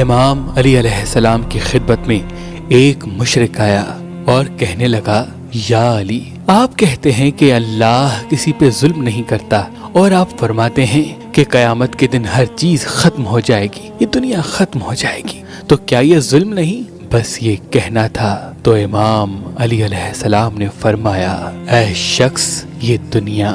امام علی علیہ السلام کی خدمت میں ایک مشرک آیا اور کہنے لگا، یا علی، آپ کہتے ہیں کہ اللہ کسی پہ ظلم نہیں کرتا، اور آپ فرماتے ہیں کہ قیامت کے دن ہر چیز ختم ہو جائے گی، یہ دنیا ختم ہو جائے گی، تو کیا یہ ظلم نہیں؟ بس یہ کہنا تھا۔ تو امام علی علیہ السلام نے فرمایا، اے شخص، یہ دنیا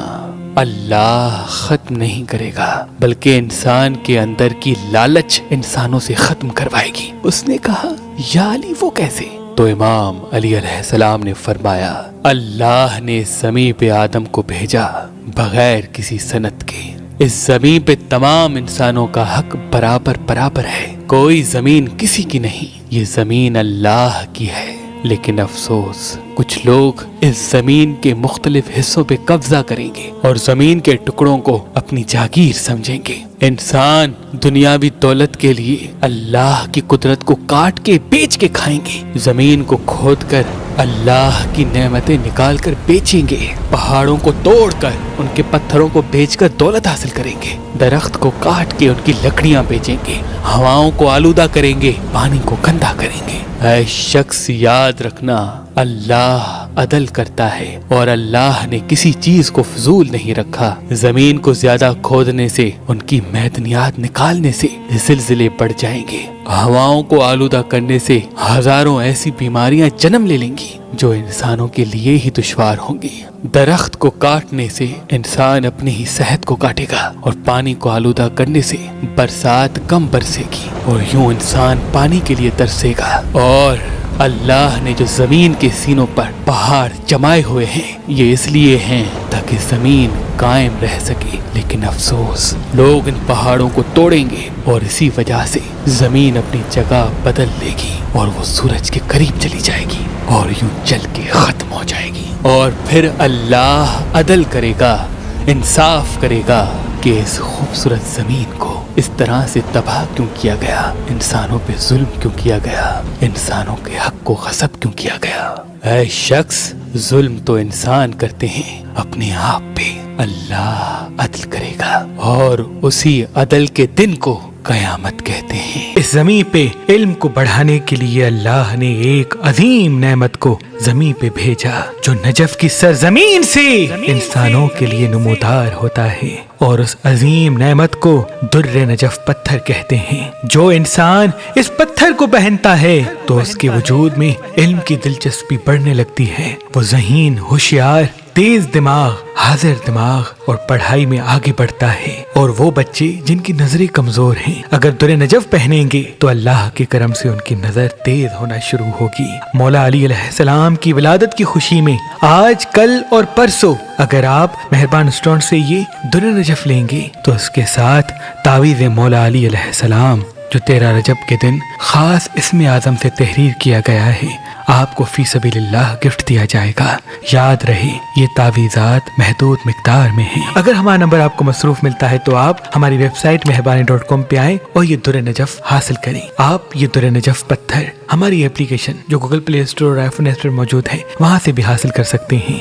اللہ ختم نہیں کرے گا، بلکہ انسان کے اندر کی لالچ انسانوں سے ختم کروائے گی۔ اس نے کہا، یا علی، وہ کیسے؟ تو امام علی علیہ السلام نے فرمایا، اللہ نے زمین پہ آدم کو بھیجا بغیر کسی سند کے۔ اس زمین پہ تمام انسانوں کا حق برابر برابر ہے، کوئی زمین کسی کی نہیں، یہ زمین اللہ کی ہے۔ لیکن افسوس، کچھ لوگ اس زمین کے مختلف حصوں پہ قبضہ کریں گے اور زمین کے ٹکڑوں کو اپنی جاگیر سمجھیں گے۔ انسان دنیاوی دولت کے لیے اللہ کی قدرت کو کاٹ کے بیچ کے کھائیں گے، زمین کو کھود کر اللہ کی نعمتیں نکال کر بیچیں گے، پہاڑوں کو توڑ کر ان کے پتھروں کو بیچ کر دولت حاصل کریں گے، درخت کو کاٹ کے ان کی لکڑیاں بیچیں گے، ہواؤں کو آلودہ کریں گے، پانی کو گندا کریں گے۔ اے شخص، یاد رکھنا، اللہ عدل کرتا ہے اور اللہ نے کسی چیز کو فضول نہیں رکھا۔ زمین کو زیادہ کھودنے سے، ان کی معدنیات نکالنے سے زلزلے بڑھ جائیں گے، ہواؤں کو آلودہ کرنے سے ہزاروں ایسی بیماریاں جنم لے لیں گی جو انسانوں کے لیے ہی دشوار ہوں گی۔ درخت کو کاٹنے سے انسان اپنی ہی صحت کو کاٹے گا، اور پانی کو آلودہ کرنے سے برسات کم برسے گی، اور یوں انسان پانی کے لیے ترسے گا۔ اور اللہ نے جو زمین کے سینوں پر پہاڑ جمائے ہوئے ہیں، یہ اس لیے ہیں تاکہ زمین قائم رہ سکے، لیکن افسوس، لوگ ان پہاڑوں کو توڑیں گے اور اسی وجہ سے زمین اپنی جگہ بدل لے گی اور وہ سورج کے قریب چلی جائے گی اور یوں جل کے ختم ہو جائے گی۔ اور پھر اللہ عدل کرے گا، انصاف کرے گا کہ اس خوبصورت زمین کو اس طرح سے تباہ کیوں کیا گیا، انسانوں پہ ظلم کیوں کیا گیا، انسانوں کے حق کو غصب کیوں کیا گیا۔ اے شخص، ظلم تو انسان کرتے ہیں اپنے آپ پہ، اللہ عدل کرے گا، اور اسی عدل کے دن کو قیامت کہتے ہیں۔ اس زمین پہ علم کو بڑھانے کے لیے اللہ نے ایک عظیم نعمت کو زمین پہ بھیجا جو نجف کی سرزمین سے انسانوں کے لیے نمودار ہوتا ہے، اور اس عظیم نعمت کو در نجف پتھر کہتے ہیں۔ جو انسان اس پتھر کو پہنتا ہے تو اس کے وجود میں علم کی دلچسپی بڑھنے لگتی ہے، وہ ذہین، ہوشیار، تیز دماغ، حاضر دماغ اور پڑھائی میں آگے بڑھتا ہے۔ اور وہ بچے جن کی نظریں کمزور ہیں، اگر در نجف پہنیں گے تو اللہ کے کرم سے ان کی نظر تیز ہونا شروع ہوگی۔ مولا علی علیہ السلام کی ولادت کی خوشی میں آج، کل اور پرسوں اگر آپ مہربان اسٹون سے یہ در نجف لیں گے تو اس کے ساتھ تعویذ مولا علی علیہ السلام جو 13 رجب کے دن خاص اسم اعظم سے تحریر کیا گیا ہے، آپ کو فی سبیل اللہ گفٹ دیا جائے گا۔ یاد رہے، یہ تعویذات محدود مقدار میں ہیں۔ اگر ہمارا نمبر آپ کو مصروف ملتا ہے تو آپ ہماری ویب سائٹ مہربانی.com پہ آئیں اور یہ در نجف حاصل کریں۔ آپ یہ در نجف پتھر ہماری اپلیکیشن جو گوگل پلے اسٹور اور آئی فون ایپ پر موجود ہے، وہاں سے بھی حاصل کر سکتے ہیں۔